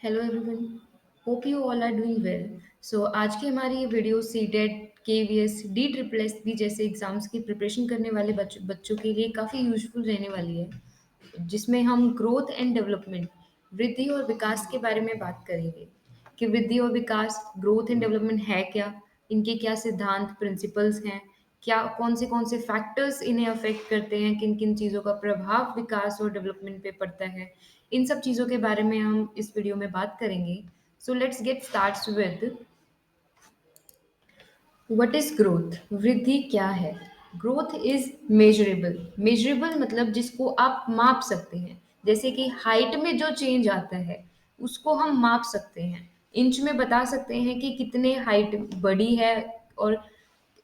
Hello everyone, hope you all are doing well. So आज की हमारी ये video C TET KVS D triple S B जैसे exams की प्रिपरेशन करने वाले बच्चों के लिए काफ़ी यूजफुल रहने वाली है, जिसमें हम ग्रोथ एंड डेवलपमेंट, वृद्धि और विकास के बारे में बात करेंगे कि वृद्धि और विकास, ग्रोथ एंड डेवलपमेंट है क्या, इनके क्या सिद्धांत प्रिंसिपल्स हैं, क्या कौन से फैक्टर्स इन्हें अफेक्ट करते हैं, किन किन चीज़ों का प्रभाव विकास और डेवलपमेंट पे पड़ता है। इन सब चीज़ों के बारे में हम इस वीडियो में बात करेंगे। So let's get starts with what is growth. वृद्धि क्या है? Growth is measurable. मेजरेबल मतलब जिसको आप माप सकते हैं। जैसे कि हाइट में जो चेंज आता है उसको हम माप सकते हैं, इंच में बता सकते हैं कि कितने हाइट बढ़ी है, और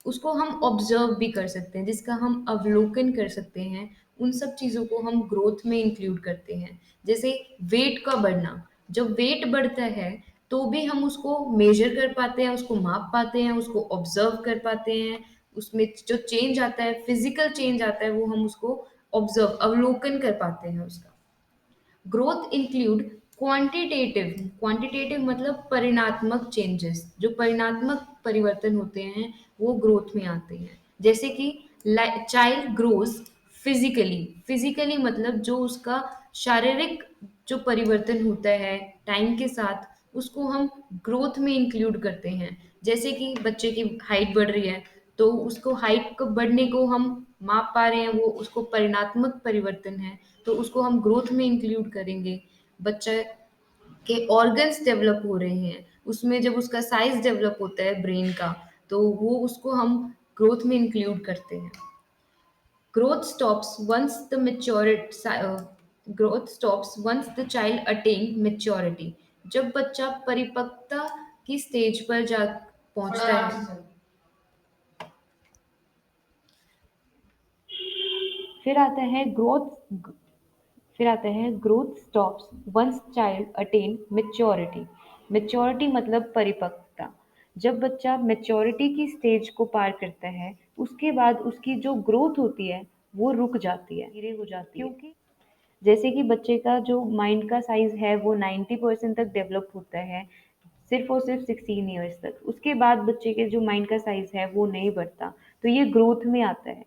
उसको हम ऑब्जर्व भी कर सकते हैं, जिसका हम अवलोकन कर सकते हैं। उन सब चीज़ों को हम ग्रोथ में इंक्लूड करते हैं। जैसे वेट का बढ़ना, जब वेट बढ़ता है तो भी हम उसको मेजर कर पाते हैं, उसको माप पाते हैं, उसको ऑब्जर्व कर पाते हैं। उसमें जो चेंज आता है, फिजिकल चेंज आता है, वो हम उसको ऑब्जर्व, अवलोकन कर पाते हैं उसका। Growth include quantitative. क्वांटिटेटिव मतलब परिणात्मक चेंजेस, जो परिणात्मक परिवर्तन होते हैं वो ग्रोथ में आते हैं। जैसे कि चाइल्ड ग्रोस फिजिकली। फिजिकली मतलब जो उसका शारीरिक जो परिवर्तन होता है टाइम के साथ, उसको हम ग्रोथ में इंक्लूड करते हैं। जैसे कि बच्चे की हाइट बढ़ रही है तो उसको हाइट को बढ़ने को हम माप पा रहे हैं, वो उसको परिणात्मक परिवर्तन है, तो उसको हम ग्रोथ में इंक्लूड करेंगे। बच्चे के ऑर्गन्स डेवलप हो रहे हैं, उसमें जब उसका साइज डेवलप होता है ब्रेन का, तो वो उसको हम ग्रोथ में इंक्लूड करते हैं। Growth stops once the maturity. Growth stops once the child attain maturity. जब बच्चा परिपक्वता की स्टेज पर जा पहुंचता है। फिर आता है ग्रोथ फिर आता है growth stops once child attain maturity. Maturity मतलब परिपक्वता। जब बच्चा मेच्योरिटी की स्टेज को पार करता है, उसके बाद उसकी जो ग्रोथ होती है वो रुक जाती है, धीरे हो जाती है। क्योंकि जैसे कि बच्चे का जो माइंड का साइज है वो 90% तक डेवलप होता है, सिर्फ और सिर्फ 16 ईयर्स तक। उसके बाद बच्चे के जो माइंड का साइज है वो नहीं बढ़ता, तो ये ग्रोथ में आता है।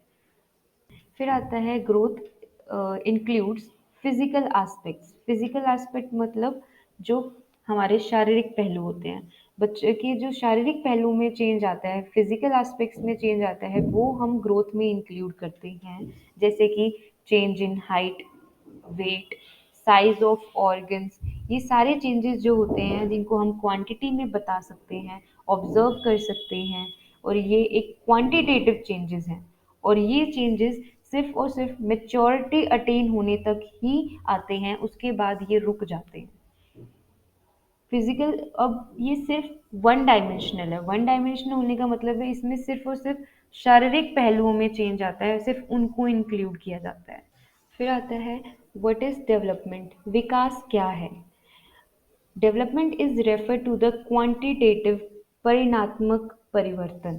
फिर आता है growth includes physical aspects. Physical aspect मतलब जो हमारे शारीरिक पहलू होते हैं। बच्चे के जो शारीरिक पहलू में चेंज आता है, फिजिकल एस्पेक्ट्स में चेंज आता है, वो हम ग्रोथ में इंक्लूड करते हैं। जैसे कि change in height, weight, size of organs. ये सारे चेंजेस जो होते हैं जिनको हम क्वांटिटी में बता सकते हैं, ऑब्जर्व कर सकते हैं, और ये एक क्वांटिटेटिव चेंजेस हैं। और ये चेंजेस सिर्फ और सिर्फ मेच्योरिटी अटेन होने तक ही आते हैं, उसके बाद ये रुक जाते हैं। फिजिकल, अब ये सिर्फ वन डायमेंशनल है। वन डायमेंशनल होने का मतलब है इसमें सिर्फ और सिर्फ शारीरिक पहलुओं में चेंज आता है, सिर्फ उनको इंक्लूड किया जाता है। फिर आता है व्हाट इज डेवलपमेंट। विकास क्या है? Development is refer to the quantitative, परिणात्मक परिवर्तन,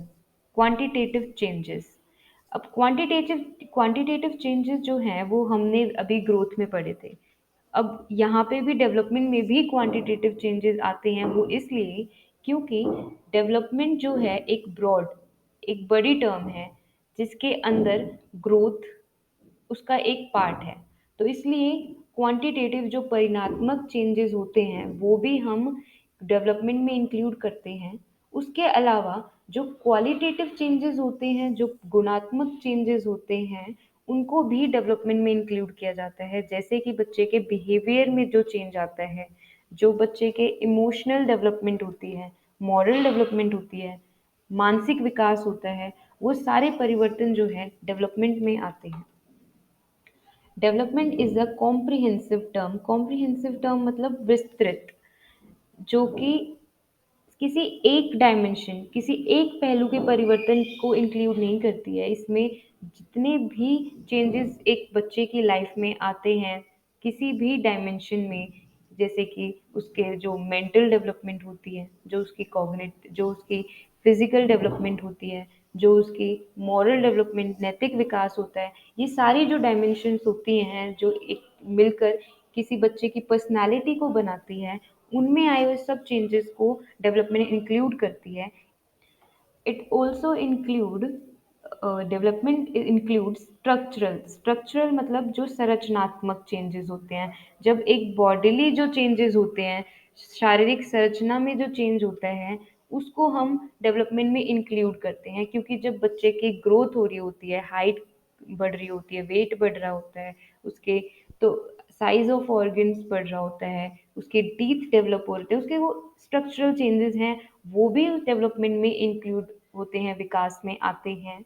क्वांटिटेटिव चेंजेस। अब क्वांटिटेटिव क्वांटिटेटिव चेंजेस जो हैं वो हमने अभी ग्रोथ में पढ़े थे। अब यहाँ पे भी डेवलपमेंट में भी क्वांटिटेटिव चेंजेस आते हैं, वो इसलिए क्योंकि डेवलपमेंट जो है एक ब्रॉड, एक बड़ी टर्म है जिसके अंदर ग्रोथ उसका एक पार्ट है। तो इसलिए क्वांटिटेटिव जो परिणात्मक चेंजेस होते हैं वो भी हम डेवलपमेंट में इंक्लूड करते हैं। उसके अलावा जो क्वालिटेटिव चेंजेस होते हैं, जो गुणात्मक चेंजेस होते हैं, उनको भी डेवलपमेंट में इंक्लूड किया जाता है। जैसे कि बच्चे के बिहेवियर में जो चेंज आता है, जो बच्चे के इमोशनल डेवलपमेंट होती है, मॉरल डेवलपमेंट होती है, मानसिक विकास होता है, वो सारे परिवर्तन जो है डेवलपमेंट में आते हैं। Development is a comprehensive term. Comprehensive term मतलब विस्तृत, जो कि किसी एक डायमेंशन, किसी एक पहलू के परिवर्तन को इंक्लूड नहीं करती है। इसमें जितने भी चेंजेस एक बच्चे की लाइफ में आते हैं किसी भी डायमेंशन में, जैसे कि उसके जो मेंटल डेवलपमेंट होती है, जो उसकी कॉग्निट जो उसकी फिजिकल डेवलपमेंट होती है, जो उसकी मॉरल डेवलपमेंट, नैतिक विकास होता है, ये सारी जो डायमेंशंस होती हैं जो एक मिलकर किसी बच्चे की पर्सनैलिटी को बनाती है, उनमें आए हुए सब चेंजेस को डेवलपमेंट इंक्लूड करती है। It also include development include structural. Structural मतलब जो संरचनात्मक चेंजेस होते हैं। जब एक बॉडीली जो चेंजेस होते हैं, शारीरिक संरचना में जो चेंज होता है, उसको हम डेवलपमेंट में इंक्लूड करते हैं, क्योंकि जब बच्चे की ग्रोथ हो रही होती है, हाइट बढ़ रही होती है, वेट बढ़ रहा होता है उसके, तो साइज ऑफ ऑर्गन्स बढ़ रहा होता है, उसके टीथ डेवलप हो रहे हैं, उसके वो स्ट्रक्चरल चेंजेस हैं, वो भी डेवलपमेंट में इंक्लूड होते हैं, विकास में आते हैं।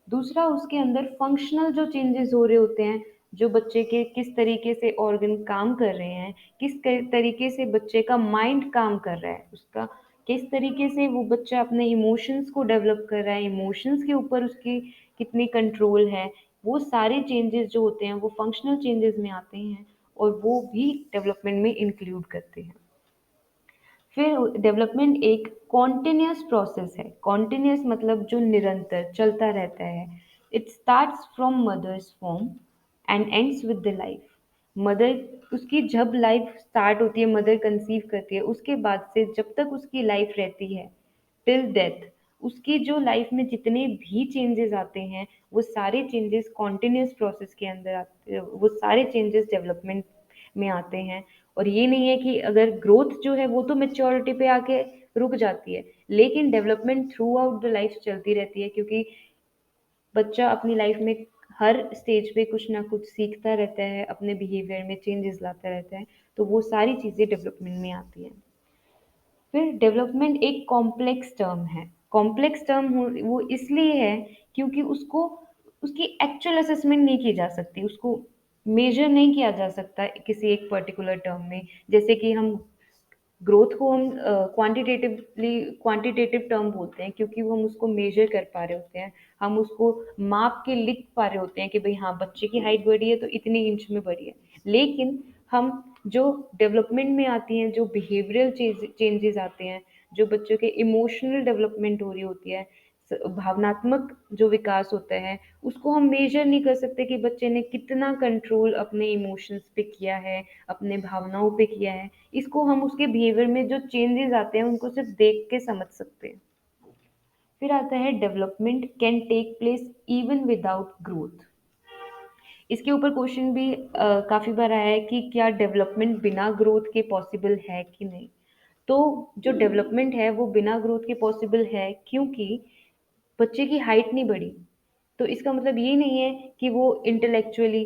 दूसरा, उसके अंदर फंक्शनल जो चेंजेस हो रहे होते हैं, जो बच्चे के किस तरीके से ऑर्गन काम कर रहे हैं, तरीके से बच्चे का माइंड काम कर रहा है, उसका किस तरीके से वो बच्चा अपने इमोशंस को डेवलप कर रहा है, इमोशंस के ऊपर उसकी कितनी कंट्रोल है, वो सारे चेंजेस जो होते हैं वो फंक्शनल चेंजेस में आते हैं, और वो भी डेवलपमेंट में इंक्लूड करते हैं। फिर डेवलपमेंट एक कॉन्टिन्यूस प्रोसेस है। कॉन्टिन्यूस मतलब जो निरंतर चलता रहता है। It starts from mother's form and ends with the life. Mother, उसकी जब लाइफ स्टार्ट होती है, मदर कंसीव करती है, उसके बाद से जब तक उसकी लाइफ रहती है, टिल डेथ, उसकी जो लाइफ में जितने भी चेंजेस आते हैं, वो सारे चेंजेस कॉन्टिन्यूस प्रोसेस के अंदर आते हैं, वो सारे चेंजेस डेवलपमेंट में आते हैं। और ये नहीं है कि अगर ग्रोथ जो है वो तो मेच्योरिटी पे आके रुक जाती है, लेकिन development through out the life चलती रहती है, क्योंकि बच्चा अपनी लाइफ में हर स्टेज पे कुछ ना कुछ सीखता रहता है, अपने बिहेवियर में चेंजेस लाता रहता है, तो वो सारी चीज़ें डेवलपमेंट में आती हैं। फिर डेवलपमेंट एक कॉम्प्लेक्स टर्म है। कॉम्प्लेक्स टर्म वो इसलिए है क्योंकि उसको, उसकी एक्चुअल असेसमेंट नहीं की जा सकती, उसको मेजर नहीं किया जा सकता किसी एक पर्टिकुलर टर्म में। जैसे कि हम ग्रोथ को हम क्वांटिटेटिव टर्म बोलते हैं, क्योंकि वो हम उसको मेजर कर पा रहे होते हैं, हम उसको माप के लिख पा रहे होते हैं कि भाई हाँ, बच्चे की हाइट बढ़ी है तो इतने इंच में बढ़ी है। लेकिन हम जो डेवलपमेंट में आती हैं, जो बिहेवियरल चेंजेस आते हैं, जो बच्चों के इमोशनल डेवलपमेंट हो रही होती है, भावनात्मक जो विकास होता है, उसको हम मेजर नहीं कर सकते कि बच्चे ने कितना कंट्रोल अपने इमोशंस पे किया है, अपने भावनाओं पे किया है। इसको हम उसके बिहेवियर में जो चेंजेस आते हैं उनको सिर्फ देख के समझ सकते हैं। फिर आता है development can take place even without growth. इसके ऊपर क्वेश्चन भी काफ़ी बार आया है कि क्या डेवलपमेंट बिना ग्रोथ के पॉसिबल है कि नहीं। तो जो डेवलपमेंट है वो बिना ग्रोथ के पॉसिबल है, क्योंकि बच्चे की हाइट नहीं बढ़ी, तो इसका मतलब ये नहीं है कि वो इंटेलेक्चुअली,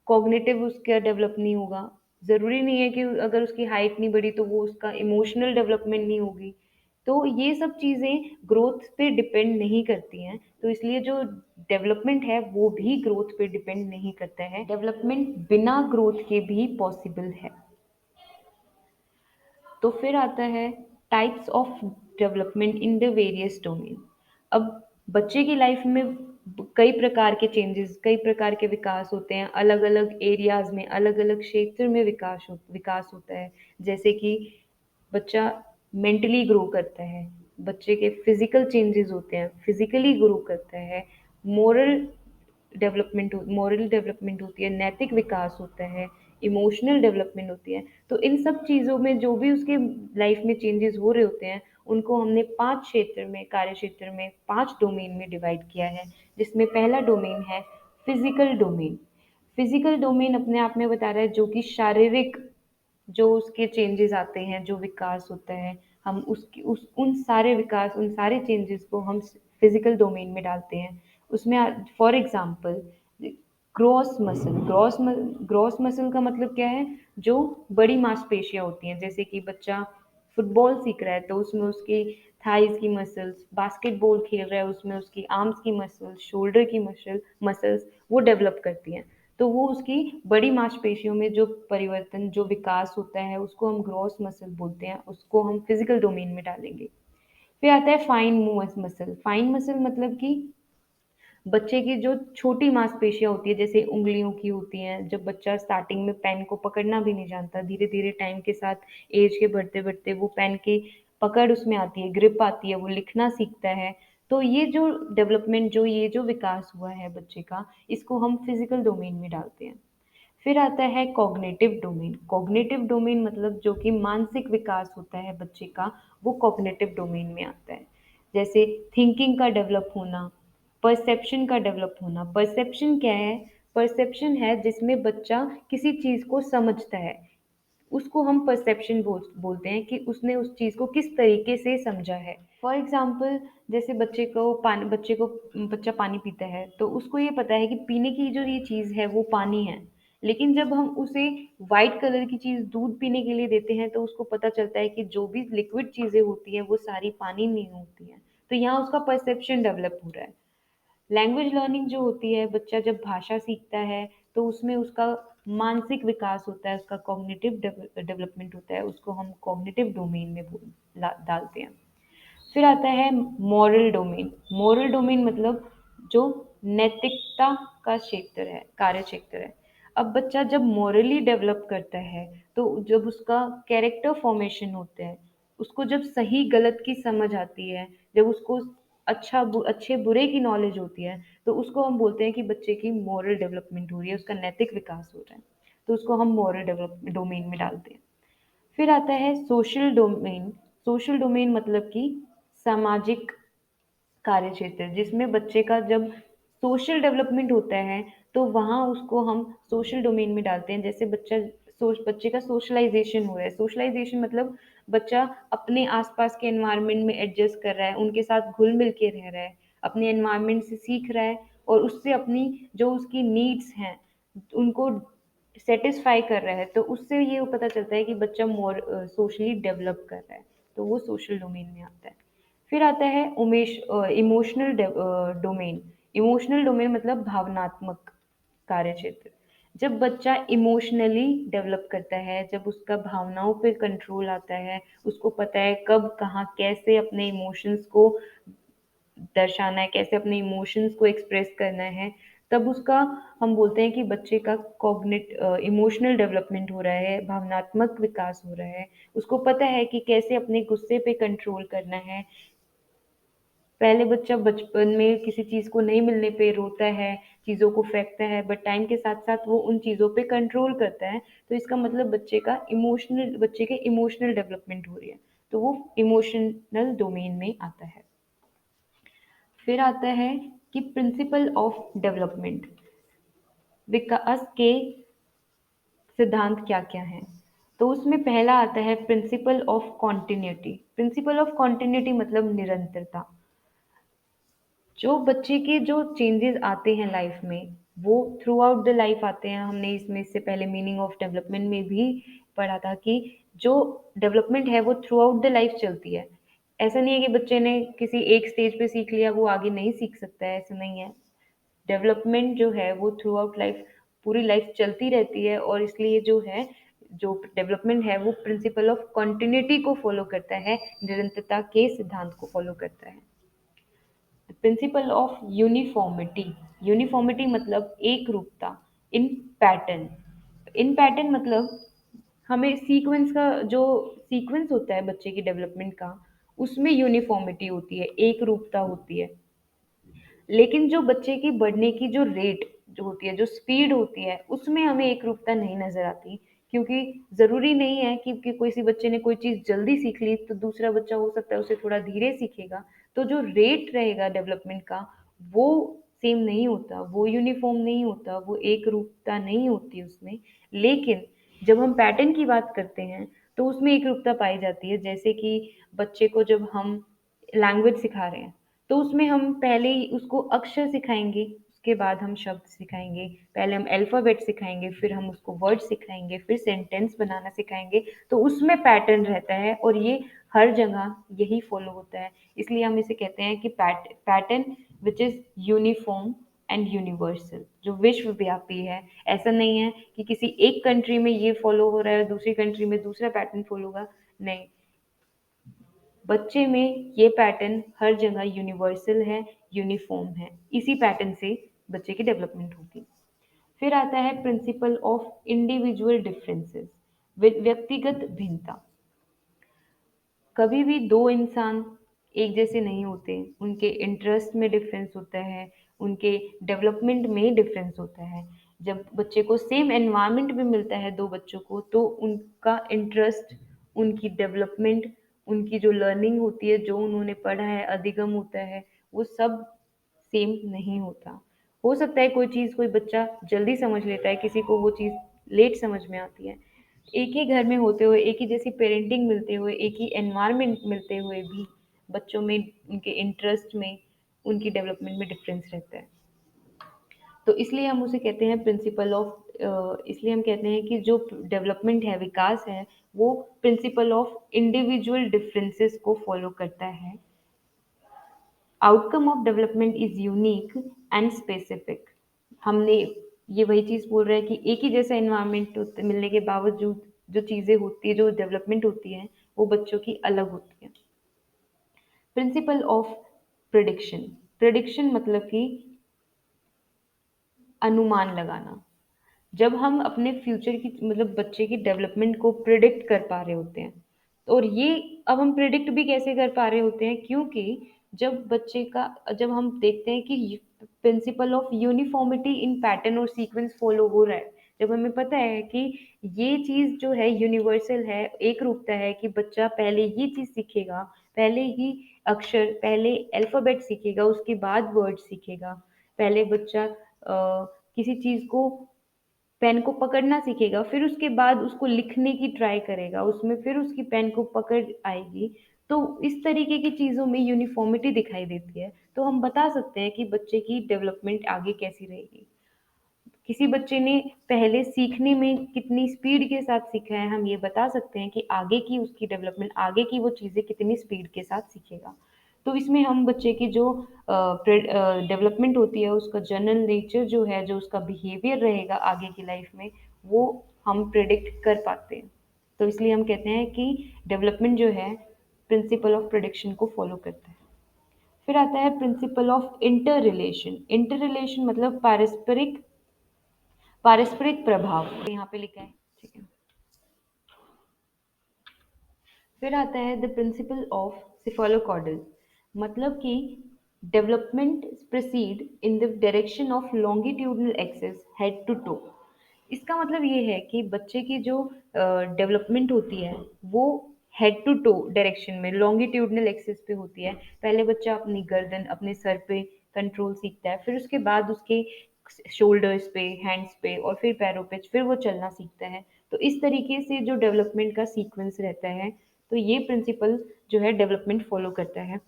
कॉग्निटिव उसका डेवलप नहीं होगा। ज़रूरी नहीं है कि अगर उसकी हाइट नहीं बढ़ी तो वो उसका इमोशनल डेवलपमेंट नहीं होगी। तो ये सब चीज़ें ग्रोथ पे डिपेंड नहीं करती हैं, तो इसलिए जो डेवलपमेंट है वो भी ग्रोथ पे डिपेंड नहीं करता है। डेवलपमेंट बिना ग्रोथ के भी पॉसिबल है। तो फिर आता है types of development in the various domain. अब बच्चे की लाइफ में कई प्रकार के चेंजेस, कई प्रकार के विकास होते हैं, अलग अलग एरियाज में, अलग अलग क्षेत्र में विकास होता है। जैसे कि बच्चा मेंटली ग्रो करता है, बच्चे के फिजिकल चेंजेस होते हैं, फिजिकली ग्रो करता है, मोरल मॉरल डेवलपमेंट होती है, नैतिक विकास होता है, इमोशनल डेवलपमेंट होती है। तो इन सब चीज़ों में जो भी उसके लाइफ में चेंजेस हो रहे होते हैं, उनको हमने 5 क्षेत्र में, कार्य क्षेत्र में, 5 डोमेन में डिवाइड किया है, जिसमें पहला डोमेन है फिजिकल डोमेन। फिजिकल डोमेन अपने आप में बता रहा है जो कि शारीरिक, जो उसके चेंजेस आते हैं, जो विकास होता है, हम उसकी उस उन सारे विकास, उन सारे चेंजेस को हम फिजिकल डोमेन में डालते हैं। उसमें फॉर एग्जांपल ग्रॉस मसल का मतलब क्या है, जो बड़ी मांसपेशियां होती हैं। जैसे कि बच्चा फुटबॉल सीख रहा है तो उसमें उसकी थाइज की मसल्स, बास्केटबॉल खेल रहा है उसमें उसकी आर्म्स की मसल्स, शोल्डर की मसल्स वो डेवलप करती हैं। तो वो उसकी बड़ी मांसपेशियों में जो परिवर्तन, जो विकास होता है, उसको हम ग्रॉस मसल बोलते हैं, उसको हम फिजिकल डोमेन में डालेंगे। फिर आता है फाइन मसल। फाइन मसल मतलब कि बच्चे की जो छोटी मांसपेशियाँ होती है, जैसे उँगलियों की होती हैं, जब बच्चा स्टार्टिंग में पेन को पकड़ना भी नहीं जानता, धीरे-धीरे टाइम के साथ, एज के बढ़ते-बढ़ते वो पेन की पकड़ उसमें आती है, ग्रिप आती है, वो लिखना सीखता है। तो ये जो डेवलपमेंट, जो ये जो विकास हुआ है बच्चे का, इसको हम फिजिकल डोमेन में डालते हैं। फिर आता है कॉग्निटिव डोमेन। कॉग्निटिव डोमेन मतलब जो कि मानसिक विकास होता है बच्चे का, वो कॉग्निटिव डोमेन में आता है। जैसे थिंकिंग का डेवलप होना, परसेप्शन का डेवलप होना। परसेप्शन क्या है? परसेप्शन है जिसमें बच्चा किसी चीज़ को समझता है, उसको हम परसेप्शन बोलते हैं कि उसने उस चीज़ को किस तरीके से समझा है। फॉर एग्जाम्पल, जैसे बच्चा पानी पीता है तो उसको ये पता है कि पीने की जो ये चीज़ है वो पानी है। लेकिन जब हम उसे वाइट कलर की चीज़ दूध पीने के लिए देते हैं तो उसको पता चलता है कि जो भी लिक्विड चीज़ें होती हैं वो सारी पानी नहीं होती हैं। तो यहाँ उसका परसेप्शन डेवलप हो रहा है। लैंग्वेज लर्निंग जो होती है, बच्चा जब भाषा सीखता है तो उसमें उसका मानसिक विकास होता है, उसका कॉग्निटिव डेवलपमेंट होता है, उसको हम कॉग्निटिव डोमेन में डालते हैं। फिर आता है मॉरल डोमेन। मॉरल डोमेन मतलब जो नैतिकता का क्षेत्र है, कार्य क्षेत्र है। अब बच्चा जब मॉरली डेवलप करता है तो जब उसका कैरेक्टर फॉर्मेशन होते हैं, उसको जब सही गलत की समझ आती है, जब उसको अच्छे बुरे की नॉलेज होती है, तो उसको हम बोलते हैं कि बच्चे की मॉरल डेवलपमेंट हो रही है, उसका नैतिक विकास हो रहा है। तो उसको हम मॉरल डेवलप डोमेन में डालते हैं। फिर आता है सोशल डोमेन। सोशल डोमेन मतलब कि सामाजिक कार्य क्षेत्र, जिसमें बच्चे का जब सोशल डेवलपमेंट होता है तो वहाँ उसको हम सोशल डोमेन में डालते हैं। जैसे बच्चे का सोशलाइजेशन हो रहा है। सोशलाइजेशन मतलब बच्चा अपने आसपास के एनवायरनमेंट में एडजस्ट कर रहा है, उनके साथ घुल मिल के रह रहा है, अपने एनवायरनमेंट से सीख रहा है और उससे अपनी जो उसकी नीड्स हैं उनको सेटिस्फाई कर रहा है। तो उससे ये पता चलता है कि बच्चा मोर सोशली डेवलप कर रहा है। तो वो सोशल डोमेन में आता है। फिर आता है इमोशनल डोमेन। इमोशनल डोमेन मतलब भावनात्मक कार्य क्षेत्र। जब बच्चा इमोशनली डेवलप करता है, जब उसका भावनाओं पे कंट्रोल आता है, उसको पता है कब कहाँ कैसे अपने इमोशंस को दर्शाना है, कैसे अपने इमोशंस को एक्सप्रेस करना है, तब उसका हम बोलते हैं कि बच्चे का इमोशनल डेवलपमेंट हो रहा है, भावनात्मक विकास हो रहा है। उसको पता है कि कैसे अपने गुस्से पे कंट्रोल करना है। पहले बच्चा बचपन में किसी चीज़ को नहीं मिलने पे रोता है, चीज़ों को फेंकता है, बट टाइम के साथ-साथ वो उन चीज़ों पे कंट्रोल करता है। तो इसका मतलब बच्चे के इमोशनल डेवलपमेंट हो रही है। तो वो इमोशनल डोमेन में आता है। फिर आता है कि प्रिंसिपल ऑफ डेवलपमेंट, विकास के सिद्धांत क्या-क्या हैं? तो उसमें पहला आता है principle of continuity. Principle of continuity मतलब निरंतरता। जो बच्चे के जो चेंजेस आते हैं लाइफ में, वो थ्रू आउट द लाइफ आते हैं। हमने इससे पहले मीनिंग ऑफ डेवलपमेंट में भी पढ़ा था कि जो डेवलपमेंट है वो थ्रू आउट द लाइफ चलती है। ऐसा नहीं है कि बच्चे ने किसी एक स्टेज पे सीख लिया वो आगे नहीं सीख सकता है, ऐसा नहीं है। डेवलपमेंट जो है वो थ्रू आउट लाइफ, पूरी लाइफ चलती रहती है और इसलिए जो डेवलपमेंट है वो प्रिंसिपल ऑफ कंटिन्यूटी को फॉलो करता है, निरंतरता के सिद्धांत को फॉलो करता है। Principle of uniformity. यूनिफॉर्मिटी मतलब एक रूपता इन पैटर्न। इन पैटर्न मतलब हमें सीक्वेंस का जो सीक्वेंस होता है बच्चे की डेवलपमेंट का, उसमें यूनिफॉर्मिटी होती है, एक रूपता होती है। लेकिन जो बच्चे की बढ़ने की जो रेट जो होती है, जो स्पीड होती है, उसमें हमें एकरूपता नहीं नज़र आती। क्योंकि ज़रूरी नहीं है कि किसी बच्चे ने कोई चीज़ जल्दी सीख ली, तो दूसरा बच्चा हो सकता है उसे थोड़ा धीरे सीखेगा। तो जो रेट रहेगा डेवलपमेंट का, वो सेम नहीं होता, वो यूनिफ़ॉर्म नहीं होता, वो एकरूपता नहीं होती उसमें। लेकिन जब हम पैटर्न की बात करते हैं, तो उसमें एकरूपता पाई जाती है। जैसे कि बच्चे को जब हम लैंग्वेज सिखा रहे हैं, तो उसमें हम पहले ही उसको अक्षर सिखाएँगे, उसके बाद हम शब्द सिखाएँगे। पहले हम अल्फ़ाबेट सिखाएँगे, फिर हम उसको वर्ड सिखाएँगे, फिर सेंटेंस बनाना सिखाएँगे। तो उसमें पैटर्न रहता है और ये हर जगह यही फ़ॉलो होता है। इसलिए हम इसे कहते हैं कि pattern which is uniform and universal, जो विश्वव्यापी है। ऐसा नहीं है कि किसी एक कंट्री में ये फ़ॉलो हो रहा है और दूसरी कंट्री में दूसरा पैटर्न फ़ॉलो होगा, नहीं। बच्चे में ये पैटर्न हर जगह यूनिवर्सल है, यूनिफ़ॉर्म है। इसी पैटर्न से बच्चे की डेवलपमेंट होगी। फिर आता है प्रिंसिपल ऑफ इंडिविजुअल डिफरेंसेस, व्यक्तिगत भिन्नता। कभी भी दो इंसान एक जैसे नहीं होते, उनके इंटरेस्ट में डिफरेंस होता है, उनके डेवलपमेंट में डिफरेंस होता है। जब बच्चे को सेम एनवायरनमेंट भी मिलता है दो बच्चों को, तो उनका इंटरेस्ट, उनकी डेवलपमेंट, उनकी जो लर्निंग होती है, जो उन्होंने पढ़ा है, अधिगम होता है, वो सब सेम नहीं होता। हो सकता है कोई चीज़ कोई बच्चा जल्दी समझ लेता है, किसी को वो चीज़ लेट समझ में आती है। एक ही घर में होते हुए, एक ही जैसी पेरेंटिंग मिलते हुए, एक ही एनवायरनमेंट मिलते हुए भी बच्चों में, उनके इंटरेस्ट में, उनकी डेवलपमेंट में डिफरेंस रहता है। तो इसलिए हम उसे कहते हैं प्रिंसिपल ऑफ, इसलिए हम कहते हैं कि जो डेवलपमेंट है, विकास है, वो प्रिंसिपल ऑफ इंडिविजुअल डिफरेंसेस को फॉलो करता है। Outcome of development is unique and specific. हमने ये वही चीज़ बोल रहे हैं कि एक ही जैसा इन्वायरमेंट मिलने के बावजूद जो चीज़ें होती है, जो डेवलपमेंट होती है, वो बच्चों की अलग होती है। Principle of prediction. प्रिडिक्शन मतलब कि अनुमान लगाना। जब हम अपने फ्यूचर की, मतलब बच्चे की डेवलपमेंट को प्रिडिक्ट कर पा रहे होते हैं, और ये अब हम प्रिडिक्ट भी कैसे कर पा रहे होते हैं, क्योंकि जब बच्चे का, जब हम देखते हैं कि principle of uniformity in pattern और सीक्वेंस फॉलो हो रहा है, जब हमें पता है कि ये चीज़ जो है यूनिवर्सल है, एक रूपता है, कि बच्चा पहले ये चीज़ सीखेगा, पहले ही अक्षर, पहले अल्फ़ाबेट सीखेगा, उसके बाद वर्ड सीखेगा, पहले बच्चा किसी चीज़ को, पेन को पकड़ना सीखेगा, फिर उसके बाद उसको लिखने की ट्राई करेगा, उसमें फिर उसकी पेन को पकड़ आएगी। तो इस तरीके की चीज़ों में यूनिफ़ॉर्मिटी दिखाई देती है, तो हम बता सकते हैं कि बच्चे की डेवलपमेंट आगे कैसी रहेगी। किसी बच्चे ने पहले सीखने में कितनी स्पीड के साथ सीखा है, हम ये बता सकते हैं कि आगे की उसकी डेवलपमेंट, आगे की वो चीज़ें कितनी स्पीड के साथ सीखेगा। तो इसमें हम बच्चे की जो डेवलपमेंट होती है, उसका जनरल नेचर जो है, जो उसका बिहेवियर रहेगा आगे की लाइफ में, वो हम प्रिडिक्ट कर पाते हैं। तो इसलिए हम कहते हैं कि डेवलपमेंट जो है प्रिंसिपल ऑफ प्रिडिक्शन को फॉलो करता है। फिर आता है principle of inter relation. Inter relation मतलब पारस्परिक, पारस्परिक प्रभाव, यहाँ पे लिखा है, ठीक है। फिर आता है द प्रिंसिपल ऑफ सिफालोकॉर्डल, मतलब कि development proceed in the direction of longitudinal axis head to toe. इसका मतलब ये है कि बच्चे की जो डेवलपमेंट होती है, वो हेड टू टो डायरेक्शन में, लॉन्गिट्यूडनल एक्सिस पे होती है। पहले बच्चा अपनी गर्दन, अपने सर पे कंट्रोल सीखता है, फिर उसके बाद उसके शोल्डर्स पे, हैंड्स पे, और फिर पैरों पे, फिर वो चलना सीखता है। तो इस तरीके से जो डेवलपमेंट का सीक्वेंस रहता है, तो ये प्रिंसिपल जो है डेवलपमेंट फॉलो करता है।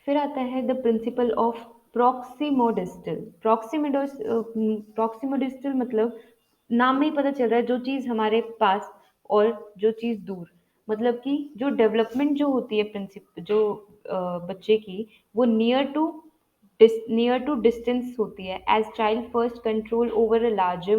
फिर आता है द प्रिंसिपल ऑफ प्रॉक्सिमोडिस्टल। प्रॉक्सिमोडिस्टल मतलब नाम में ही पता चल रहा है, जो चीज़ हमारे पास और जो चीज़ दूर। मतलब कि जो डेवलपमेंट जो होती है, प्रिंसिप जो बच्चे की, वो नियर टू डिस्टेंस होती है, as child first control over a large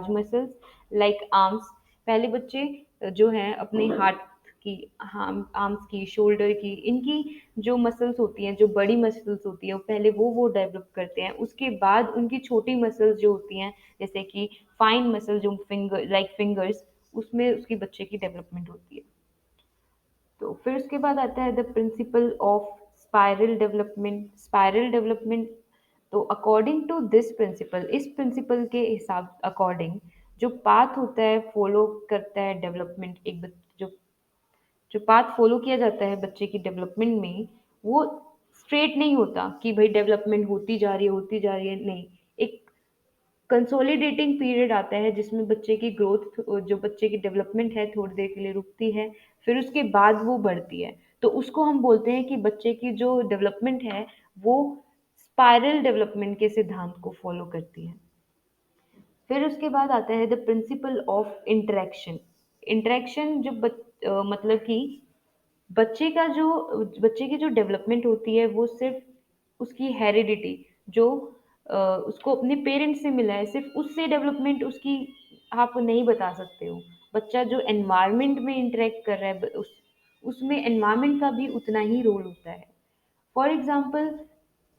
muscles like arms. पहले बच्चे जो हैं अपने हाथ की, आर्म्स की, शोल्डर की, इनकी जो मसल्स होती हैं, जो बड़ी मसल्स होती है, पहले वो डेवलप करते हैं। उसके बाद उनकी छोटी मसल्स जो होती हैं, जैसे कि फाइन मसल, जो फिंगर्स, उसमें उसकी बच्चे की डेवलपमेंट होती है। तो फिर उसके बाद आता है the principle of spiral development. Spiral development, तो अकॉर्डिंग टू दिस प्रिंसिपल, इस प्रिंसिपल के हिसाब अकॉर्डिंग, जो पाथ होता है, फॉलो करता है डेवलपमेंट, जो जो पाथ फॉलो किया जाता है बच्चे की डेवलपमेंट में, वो स्ट्रेट नहीं होता कि भाई डेवलपमेंट होती जा रही है, होती जा रही है, नहीं। एक कंसोलिडेटिंग पीरियड आता है, जिसमें बच्चे की ग्रोथ, जो बच्चे की डेवलपमेंट है, थोड़ी देर के लिए रुकती है, फिर उसके बाद वो बढ़ती है। तो उसको हम बोलते हैं कि बच्चे की जो डेवलपमेंट है, वो स्पाइरल डेवलपमेंट के सिद्धांत को फॉलो करती है। फिर उसके बाद आता है the principle of interaction. Interaction जो मतलब कि बच्चे का जो बच्चे की जो डेवलपमेंट होती है, वो सिर्फ उसकी हेरिडिटी, जो उसको अपने पेरेंट्स से मिला है, सिर्फ उससे डेवलपमेंट उसकी आप नहीं बता सकते हो। बच्चा जो एनवायरनमेंट में इंटरेक्ट कर रहा है, उसमें एनवायरनमेंट का भी उतना ही रोल होता है। फॉर एग्जाम्पल,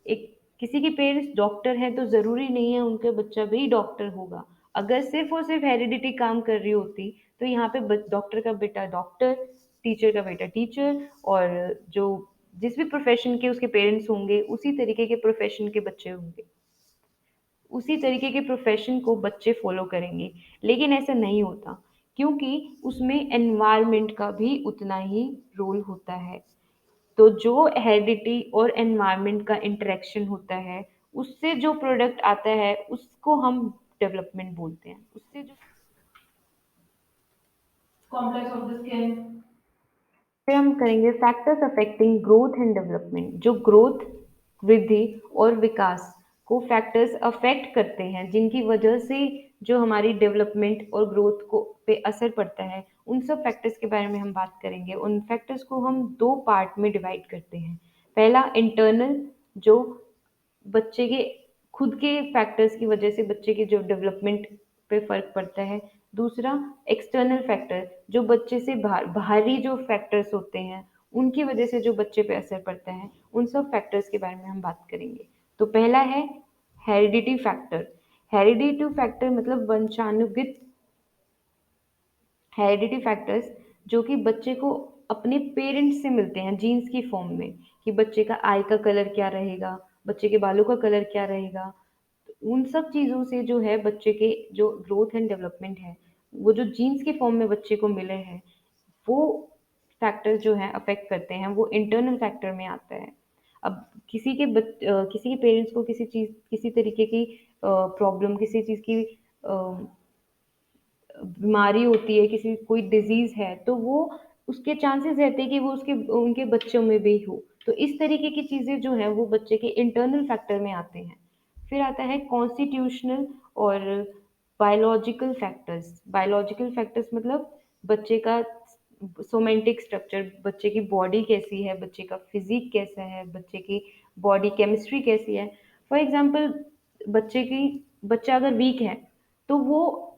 एक किसी के पेरेंट्स डॉक्टर हैं, तो ज़रूरी नहीं है उनका बच्चा भी डॉक्टर होगा। अगर सिर्फ और सिर्फ हेरिडिटी काम कर रही होती, तो यहाँ पे डॉक्टर का बेटा डॉक्टर, टीचर का बेटा टीचर, और जो जिस भी प्रोफेशन के उसके पेरेंट्स होंगे उसी तरीके के प्रोफेशन के बच्चे होंगे, उसी तरीके के प्रोफेशन को बच्चे फॉलो करेंगे। लेकिन ऐसा नहीं होता, क्योंकि उसमें एनवायरनमेंट का भी उतना ही रोल होता है। तो जो हेरिडिटी और एनवायरनमेंट का इंटरेक्शन होता है, उससे जो प्रोडक्ट आता है उसको हम डेवलपमेंट बोलते हैं। उससे जो कॉम्प्लेक्स ऑफ द स्किन, फिर हम करेंगे factors affecting growth and development. जो ग्रोथ, वृद्धि और विकास को फैक्टर्स अफेक्ट करते हैं, जिनकी वजह से जो हमारी डेवलपमेंट और ग्रोथ को पे असर पड़ता है, उन सब फैक्टर्स के बारे में हम बात करेंगे। उन फैक्टर्स को हम दो पार्ट में डिवाइड करते हैं। पहला इंटरनल, जो बच्चे के खुद के फैक्टर्स की वजह से बच्चे के जो डेवलपमेंट पे फर्क पड़ता है। दूसरा एक्सटर्नल फैक्टर, जो बच्चे से बाहरी जो फैक्टर्स होते हैं उनकी वजह से जो बच्चे पे असर पड़ता है, उन सब फैक्टर्स के बारे में हम बात करेंगे। तो पहला है हेरिडिटी फैक्टर। हेरिडिटी फैक्टर मतलब वंशानुगत हेरिडिटी फैक्टर्स, जो कि बच्चे को अपने पेरेंट्स से मिलते हैं जीन्स की फॉर्म में, कि बच्चे का आई का कलर क्या रहेगा, बच्चे के बालों का कलर क्या रहेगा। तो उन सब चीज़ों से जो है बच्चे के जो ग्रोथ एंड डेवलपमेंट है, वो जो जीन्स के फॉर्म में बच्चे को मिले हैं, वो फैक्टर जो है अफेक्ट करते हैं, वो इंटरनल फैक्टर में आता है। अब किसी के पेरेंट्स को किसी तरीके की प्रॉब्लम, किसी चीज़ की बीमारी होती है, किसी कोई डिजीज है, तो वो उसके चांसेस रहते हैं कि वो उसके उनके बच्चों में भी हो। तो इस तरीके की चीजें जो है वो बच्चे के इंटरनल फैक्टर में आते हैं। फिर आता है कॉन्स्टिट्यूशनल और बायोलॉजिकल फैक्टर्स। बायोलॉजिकल फैक्टर्स मतलब बच्चे का सोमेंटिक स्ट्रक्चर, बच्चे की बॉडी कैसी है, बच्चे का फिजिक कैसा है, बच्चे की बॉडी केमिस्ट्री कैसी है। फॉर एग्जाम्पल, बच्चा अगर वीक है तो वो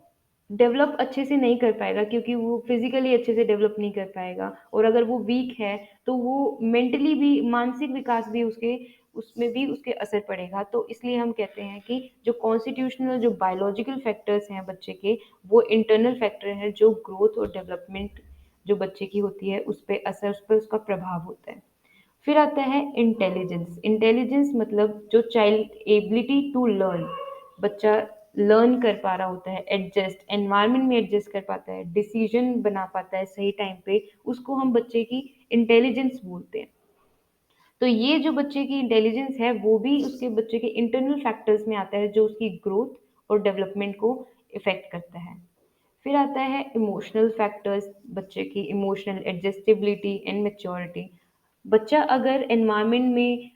डेवलप अच्छे से नहीं कर पाएगा, क्योंकि वो फिजिकली अच्छे से डेवलप नहीं कर पाएगा। और अगर वो वीक है तो वो मेंटली भी, मानसिक विकास भी उसमें भी उसके असर पड़ेगा। तो इसलिए हम कहते हैं कि जो कॉन्स्टिट्यूशनल, जो बायोलॉजिकल फैक्टर्स हैं बच्चे के, वो इंटरनल फैक्टर हैं जो ग्रोथ और डेवलपमेंट जो बच्चे की होती है उस पर असर, उस पर उसका प्रभाव होता है। फिर आता है इंटेलिजेंस। इंटेलिजेंस मतलब जो चाइल्ड एबिलिटी टू लर्न, बच्चा लर्न कर पा रहा होता है, एडजस्ट एनवायरनमेंट में एडजस्ट कर पाता है, डिसीजन बना पाता है सही टाइम पे, उसको हम बच्चे की इंटेलिजेंस बोलते हैं। तो ये जो बच्चे की इंटेलिजेंस है वो भी उसके बच्चे के इंटरनल फैक्टर्स में आता है, जो उसकी ग्रोथ और डेवलपमेंट को इफेक्ट करता है। फिर आता है इमोशनल फैक्टर्स, बच्चे की इमोशनल एडजस्टेबिलिटी एंड मैच्योरिटी। बच्चा अगर एनवायरनमेंट में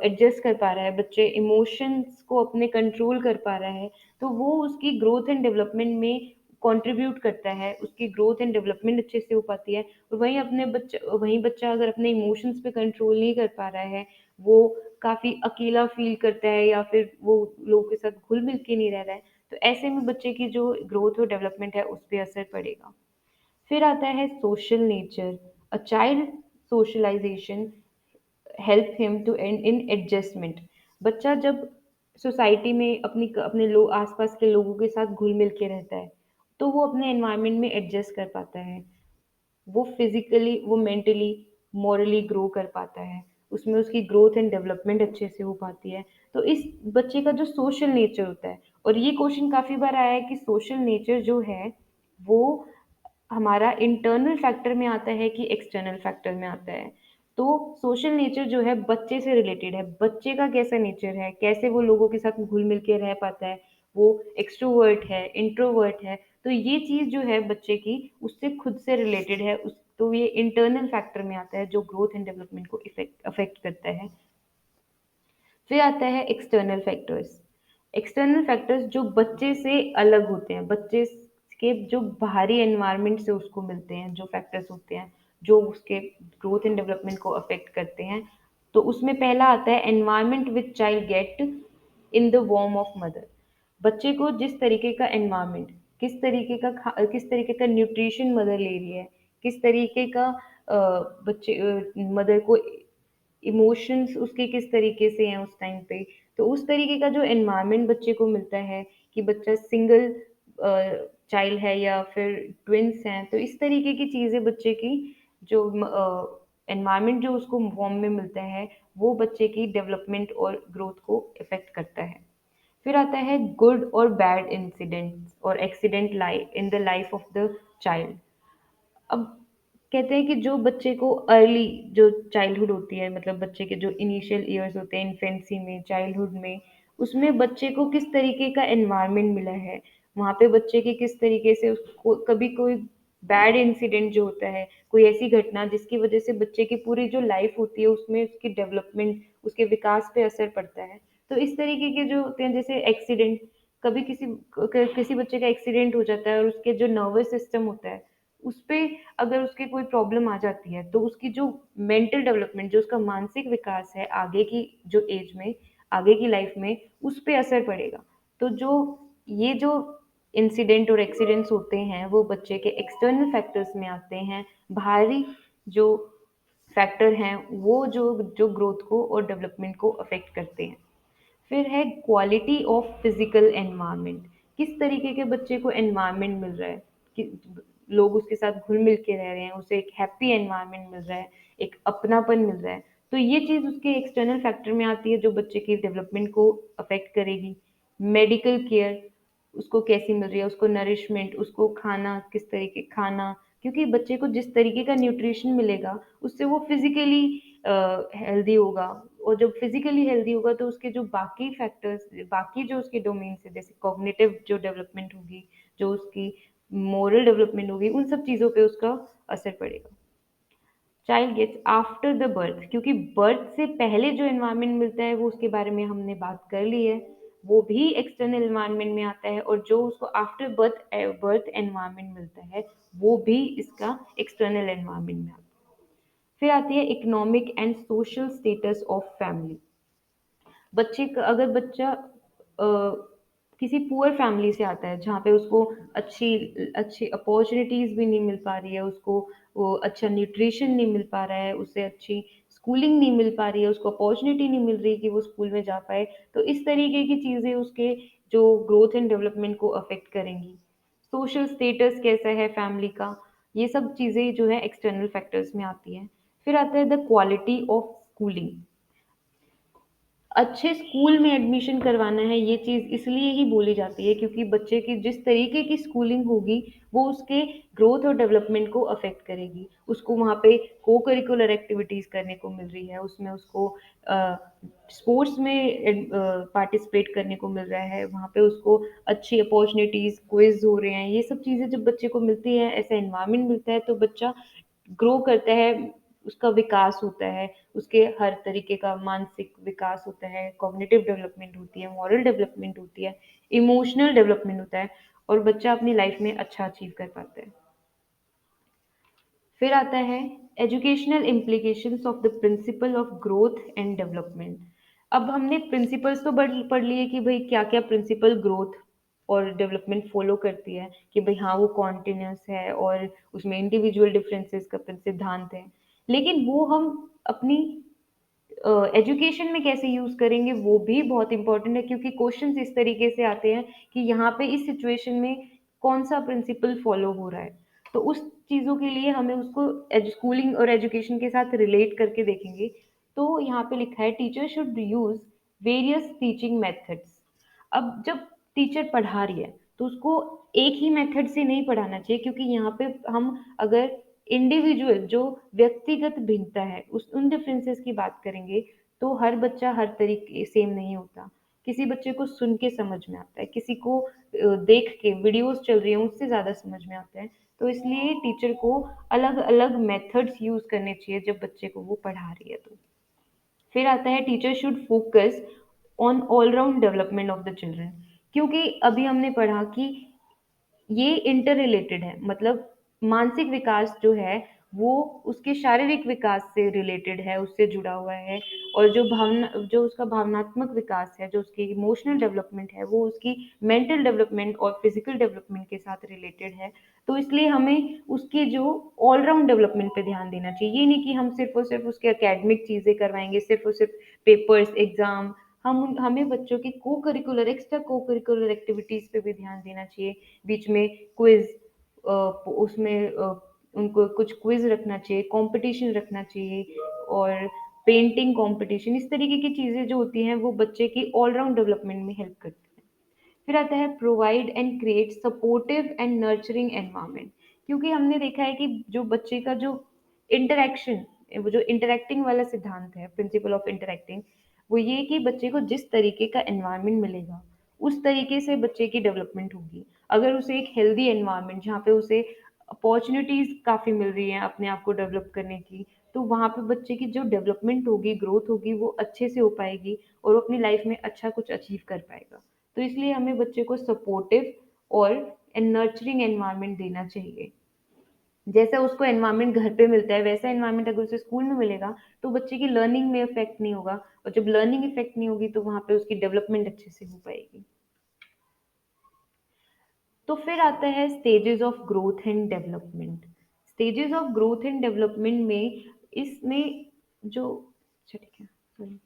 एडजस्ट कर पा रहा है, बच्चे इमोशंस को अपने कंट्रोल कर पा रहा है, तो वो उसकी ग्रोथ एंड डेवलपमेंट में कंट्रीब्यूट करता है, उसकी ग्रोथ एंड डेवलपमेंट अच्छे से हो पाती है। और वहीं बच्चा अगर अपने इमोशंस पे कंट्रोल नहीं कर पा रहा है, वो काफ़ी अकेला फील करता है या फिर वो लोगों के साथ घुल मिल के नहीं रह रहा है, तो ऐसे में बच्चे की जो ग्रोथ और डेवलपमेंट है उस पर असर पड़ेगा। फिर आता है social nature. A child socialization help him to and in adjustment. बच्चा जब सोसाइटी में अपने लोग, आसपास के लोगों के साथ घुल मिल के रहता है, तो वो अपने एनवायरनमेंट में एडजस्ट कर पाता है। वो फिजिकली, वो मेंटली, मॉरली ग्रो कर पाता है, उसमें उसकी ग्रोथ एंड डेवलपमेंट अच्छे से हो पाती है। तो इस बच्चे का जो सोशल नेचर होता है, और ये क्वेश्चन काफ़ी बार आया है कि सोशल नेचर जो है वो हमारा इंटरनल फैक्टर में आता है कि एक्सटर्नल फैक्टर में आता है। तो सोशल नेचर जो है बच्चे से रिलेटेड है, बच्चे का कैसा नेचर है, कैसे वो लोगों के साथ घुल मिल के रह पाता है, वो एक्सट्रोवर्ट है, इंट्रोवर्ट है। तो ये चीज़ जो है बच्चे की उससे खुद से रिलेटेड है, उस तो ये इंटरनल फैक्टर में आता है जो ग्रोथ एंड डेवलपमेंट को इफेक्ट अफेक्ट करता है। फिर आता है एक्सटर्नल फैक्टर्स। एक्सटर्नल फैक्टर्स जो बच्चे से अलग होते हैं, बच्चे के जो बाहरी एनवायरनमेंट से उसको मिलते हैं, जो फैक्टर्स होते हैं जो उसके ग्रोथ एंड डेवलपमेंट को अफेक्ट करते हैं। तो उसमें पहला आता है environment which child get in the warm of mother. बच्चे को जिस तरीके का एनवायरनमेंट, किस तरीके का न्यूट्रिशन मदर ले रही है, किस तरीके का बच्चे मदर को इमोशंस उसके किस तरीके से हैं उस टाइम पे, तो उस तरीके का जो एनवायरनमेंट बच्चे को मिलता है, कि बच्चा सिंगल चाइल्ड है या फिर ट्विंस हैं, तो इस तरीके की चीज़ें बच्चे की जो एनवायरनमेंट जो उसको फॉर्म में मिलता है वो बच्चे की डेवलपमेंट और ग्रोथ को इफेक्ट करता है। फिर आता है गुड और बैड इंसिडेंट्स और accident life in the life of the child. अब कहते हैं कि जो बच्चे को अर्ली जो चाइल्डहुड होती है, मतलब बच्चे के जो इनिशियल ईयर्स होते हैं इन्फेंसी में, चाइल्डहुड में, उसमें बच्चे को किस तरीके का एनवायरनमेंट मिला है, वहाँ पे बच्चे के किस तरीके से उसको कभी कोई बैड इंसिडेंट जो होता है, कोई ऐसी घटना जिसकी वजह से बच्चे की पूरी जो लाइफ होती है उसमें उसकी डेवलपमेंट, उसके विकास पे असर पड़ता है। तो इस तरीके के जो होते हैं जैसे एक्सीडेंट, कभी किसी बच्चे का एक्सीडेंट हो जाता है और उसके जो नर्वस सिस्टम होता है उस पे अगर उसके कोई प्रॉब्लम आ जाती है तो उसकी जो मेंटल डेवलपमेंट, जो उसका मानसिक विकास है आगे की जो एज में, आगे की लाइफ में, उस पे असर पड़ेगा। तो जो ये जो इंसिडेंट और एक्सीडेंट्स होते हैं वो बच्चे के एक्सटर्नल फैक्टर्स में आते हैं। बाहरी जो फैक्टर हैं वो जो जो ग्रोथ को और डेवलपमेंट को अफेक्ट करते हैं। फिर है क्वालिटी ऑफ फिजिकल एनवायरनमेंट, किस तरीके के बच्चे को एनवायरनमेंट मिल रहा है, कि लोग उसके साथ घुल मिल के रह रहे हैं, उसे एक हैप्पी एनवायरनमेंट मिल रहा है, एक अपनापन मिल रहा है। तो ये चीज़ उसके एक्सटर्नल फैक्टर में आती है जो बच्चे की डेवलपमेंट को अफेक्ट करेगी। मेडिकल केयर उसको कैसी मिल रही है, उसको नरिशमेंट, उसको खाना किस तरीके खाना, क्योंकि बच्चे को जिस तरीके का न्यूट्रिशन मिलेगा उससे वो फिजिकली हेल्दी होगा। और जब फिजिकली हेल्दी होगा तो उसके जो बाकी फैक्टर्स, बाकी जो उसके डोमेन्स है जैसे कॉग्निटिव जो डेवलपमेंट होगी, जो उसकी मोरल डेवलपमेंट होगी, उन सब चीज़ों पे उसका असर पड़ेगा। Child gets after the birth, क्योंकि बर्थ से पहले जो एनवायरनमेंट मिलता है वो उसके बारे में हमने बात कर ली है, वो भी एक्सटर्नल एनवायरनमेंट में आता है, और जो उसको आफ्टर बर्थ बर्थ एनवायरनमेंट मिलता है वो भी इसका एक्सटर्नल एनवायरनमेंट में आता है। फिर आती है economic and social status of family. बच्चे का अगर बच्चा किसी पुअर फैमिली से आता है जहाँ पे उसको अच्छी अच्छी अपॉर्चुनिटीज भी नहीं मिल पा रही है, उसको वो अच्छा न्यूट्रिशन नहीं मिल पा रहा है, उसे अच्छी स्कूलिंग नहीं मिल पा रही है, उसको अपॉर्चुनिटी नहीं मिल रही कि वो स्कूल में जा पाए, तो इस तरीके की चीज़ें उसके जो ग्रोथ एंड डेवलपमेंट को अफेक्ट करेंगी। सोशल स्टेटस कैसा है फैमिली का, ये सब चीज़ें जो है एक्सटर्नल फैक्टर्स में आती हैं। फिर आता है द क्वालिटी ऑफ स्कूलिंग। अच्छे स्कूल में एडमिशन करवाना है, ये चीज़ इसलिए ही बोली जाती है क्योंकि बच्चे की जिस तरीके की स्कूलिंग होगी वो उसके ग्रोथ और डेवलपमेंट को अफेक्ट करेगी। उसको वहाँ पे को करिकुलर एक्टिविटीज़ करने को मिल रही है, उसमें उसको स्पोर्ट्स में पार्टिसिपेट करने को मिल रहा है, वहाँ पे उसको अच्छी अपॉर्चुनिटीज़, क्विज हो रहे हैं, ये सब चीज़ें जब बच्चे को मिलती है, ऐसा एनवायरनमेंट मिलता है तो बच्चा ग्रो करता है, उसका विकास होता है, उसके हर तरीके का मानसिक विकास होता है, कॉग्निटिव डेवलपमेंट होती है, मॉरल डेवलपमेंट होती है, इमोशनल डेवलपमेंट होता है, और बच्चा अपनी लाइफ में अच्छा अचीव कर पाता है। फिर आता है educational implications of the principle of growth and development. अब हमने प्रिंसिपल्स तो पढ़ लिए कि भाई क्या क्या प्रिंसिपल ग्रोथ और डेवलपमेंट फॉलो करती है, कि भाई हाँ वो कॉन्टिन्यूस है और उसमें इंडिविजुअल डिफरेंसेस का सिद्धांत है, लेकिन वो हम अपनी एजुकेशन में कैसे यूज करेंगे वो भी बहुत इंपॉर्टेंट है, क्योंकि क्वेश्चंस इस तरीके से आते हैं कि यहाँ पे इस सिचुएशन में कौन सा प्रिंसिपल फॉलो हो रहा है। तो उस चीज़ों के लिए हमें उसको स्कूलिंग और एजुकेशन के साथ रिलेट करके देखेंगे। तो यहाँ पे लिखा है teacher should use various teaching methods. अब जब टीचर पढ़ा रही है तो उसको एक ही मेथड से नहीं पढ़ाना चाहिए, क्योंकि यहाँ पे हम अगर इंडिविजुअल जो व्यक्तिगत भिन्नता है उस उन डिफरेंसेस की बात करेंगे तो हर बच्चा हर तरीके सेम नहीं होता। किसी बच्चे को सुन के समझ में आता है, किसी को देख के वीडियोस चल रही है उससे ज़्यादा समझ में आता है। तो इसलिए टीचर को अलग अलग मेथड्स यूज करने चाहिए जब बच्चे को वो पढ़ा रही है तो। फिर आता है teacher should focus on all round development of the children, क्योंकि अभी हमने पढ़ा कि ये इंटर रिलेटेड है, मतलब मानसिक विकास जो है वो उसके शारीरिक विकास से रिलेटेड है, उससे जुड़ा हुआ है, और जो उसका भावनात्मक विकास है, जो उसकी इमोशनल डेवलपमेंट है, वो उसकी मेंटल डेवलपमेंट और फिजिकल डेवलपमेंट के साथ रिलेटेड है। तो इसलिए हमें उसके जो ऑलराउंड डेवलपमेंट पे ध्यान देना चाहिए। ये नहीं कि हम सिर्फ और सिर्फ उसके एकेडमिक चीज़ें करवाएंगे, सिर्फ और सिर्फ पेपर्स एग्जाम। हमें बच्चों की को करिकुलर एक्स्ट्रा को करिकुलर एक्टिविटीज़ पे भी ध्यान देना चाहिए। बीच में क्विज, उसमें उनको कुछ क्विज रखना चाहिए, कंपटीशन रखना चाहिए, और पेंटिंग कंपटीशन, इस तरीके की चीज़ें जो होती हैं वो बच्चे की ऑलराउंड डेवलपमेंट में हेल्प करती हैं। फिर आता है provide and create supportive and nurturing environment, क्योंकि हमने देखा है कि जो बच्चे का जो इंटरेक्शन, वो जो इंटरेक्टिंग वाला सिद्धांत है, प्रिंसिपल ऑफ इंटरेक्टिंग, वो ये है कि बच्चे को जिस तरीके का एनवायरनमेंट मिलेगा उस तरीके से बच्चे की डेवलपमेंट होगी। अगर उसे एक हेल्दी एनवायरनमेंट जहाँ पे उसे अपॉर्चुनिटीज काफ़ी मिल रही हैं अपने आप को डेवलप करने की, तो वहाँ पे बच्चे की जो डेवलपमेंट होगी, ग्रोथ होगी, वो अच्छे से हो पाएगी और वो अपनी लाइफ में अच्छा कुछ अचीव कर पाएगा। तो इसलिए हमें बच्चे को सपोर्टिव और नर्चरिंग एनवायरनमेंट देना चाहिए। जैसा उसको एनवायरनमेंट घर पे मिलता है वैसा एनवायरनमेंट अगर उसे स्कूल में मिलेगा तो बच्चे की लर्निंग में इफेक्ट नहीं होगा, और जब लर्निंग इफेक्ट नहीं होगी तो वहाँ पे उसकी डेवलपमेंट अच्छे से हो पाएगी। तो फिर आता है stages of growth and development. Stages of growth and development में इसमें जो, अच्छा ठीक है, sorry।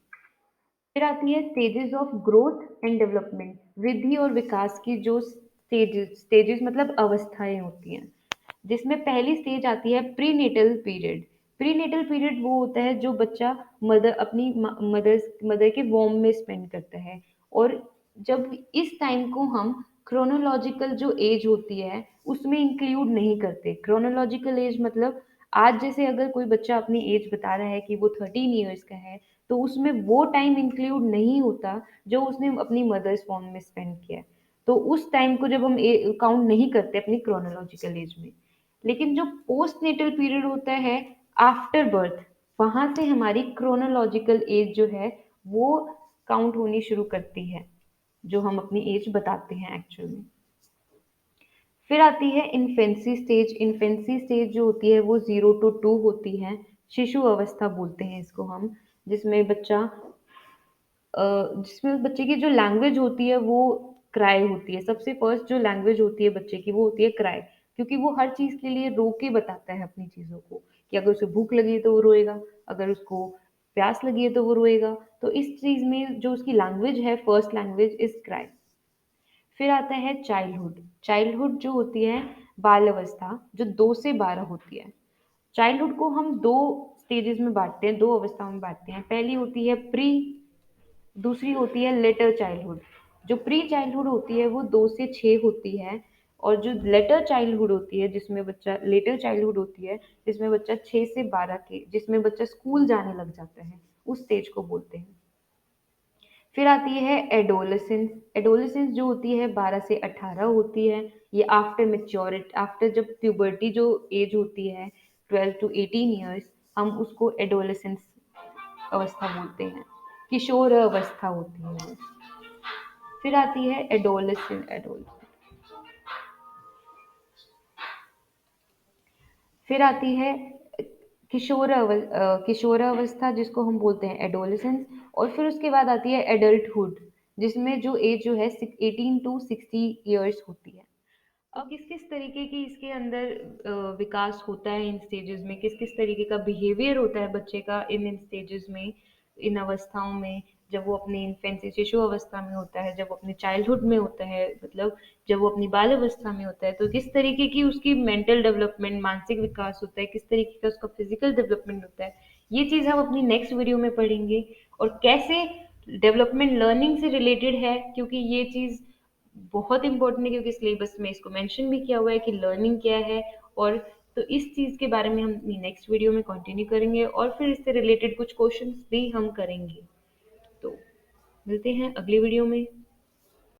फिर आती है stages of growth and development, वृद्धि और विकास की जो स्टेजेस, स्टेजेस मतलब अवस्थाएं होती हैं, जिसमें पहली स्टेज आती है प्रीनेटल पीरियड। प्रीनेटल पीरियड वो होता है जो बच्चा मदर अपनी मदर के वॉर्म में स्पेंड करता है, और जब इस टाइम को हम क्रोनोलॉजिकल जो एज होती है उसमें इंक्लूड नहीं करते। क्रोनोलॉजिकल एज मतलब आज जैसे अगर कोई बच्चा अपनी एज बता रहा है कि वो 13 ईयर्स का है, तो उसमें वो टाइम इंक्लूड नहीं होता जो उसने अपनी मदर्स फॉर्म में स्पेंड किया है। तो उस टाइम को जब हम काउंट नहीं करते अपनी क्रोनोलॉजिकल एज में। लेकिन जो पोस्ट नेटल पीरियड होता है आफ्टर बर्थ, वहां से हमारी क्रोनोलॉजिकल एज जो है वो काउंट होनी शुरू करती है, जो हम अपनी एज बताते हैं एक्चुअल में। फिर आती है इन्फेंसी स्टेज। इन्फेंसी स्टेज जो होती है वो 0 to 2 होती है, शिशु अवस्था बोलते हैं इसको हम, जिसमें बच्चा जिसमें बच्चे की जो लैंग्वेज होती है वो क्राई होती है। सबसे फर्स्ट जो लैंग्वेज होती है बच्चे की वो होती है क्राई, क्योंकि वो हर चीज़ के लिए रो के बताता है अपनी चीज़ों को, कि अगर उसे भूख लगी है तो वो रोएगा, अगर उसको प्यास लगी है तो वो रोएगा। तो इस चीज़ में जो उसकी लैंग्वेज है, फर्स्ट लैंग्वेज इज क्राई। फिर आता है चाइल्डहुड। चाइल्डहुड जो होती है बाल अवस्था, जो 2 से 12 होती है। चाइल्डहुड को हम दो स्टेजेस में बांटते हैं, दो अवस्थाओं में बांटते हैं। पहली होती है प्री, दूसरी होती है लेटर चाइल्डहुड। जो प्री चाइल्डहुड होती है वो 2 से 6 होती है, और जो लेटर चाइल्डहुड होती है जिसमें बच्चा, लेटर चाइल्डहुड होती है जिसमें बच्चा 6 से 12 के, जिसमें बच्चा स्कूल जाने लग जाता है, उस स्टेज को बोलते हैं। फिर आती है एडोलेसेंस। एडोलेसेंस जो होती है 12 से 18 होती है। ये आफ्टर मेच्योरिटी, आफ्टर जब प्यूबर्टी जो एज होती है 12 to 18 ईयर्स, हम उसको एडोलेसेंस अवस्था बोलते हैं, किशोर अवस्था होती है वो। फिर आती है एडोलेसेंट, फिर आती है किशोरावस्था जिसको हम बोलते हैं एडोलेसेंस, और फिर उसके बाद आती है एडल्टहुड, जिसमें जो एज जो है 18 to 60 ईयर्स होती है। अब किस किस तरीके की इसके अंदर विकास होता है इन स्टेजेस में, किस किस तरीके का बिहेवियर होता है बच्चे का इन इन स्टेजेस में, इन अवस्थाओं में, जब वो अपनी इन्फेंसी शिशु अवस्था में होता है, जब वो अपने चाइल्डहुड में होता है, मतलब जब वो अपनी बाल अवस्था में होता है, तो किस तरीके की उसकी मेंटल डेवलपमेंट, मानसिक विकास होता है, किस तरीके का उसका फिजिकल डेवलपमेंट होता है, ये चीज़ हम अपनी नेक्स्ट वीडियो में पढ़ेंगे। और कैसे डेवलपमेंट लर्निंग से रिलेटेड है, क्योंकि ये चीज़ बहुत इंपॉर्टेंट है, क्योंकि सिलेबस में इसको मेंशन भी किया हुआ है कि लर्निंग क्या है। और तो इस चीज़ के बारे में हम अपनी नेक्स्ट वीडियो में कंटिन्यू करेंगे, और फिर इससे रिलेटेड कुछ क्वेश्चंस भी हम करेंगे। तो मिलते हैं अगली वीडियो में।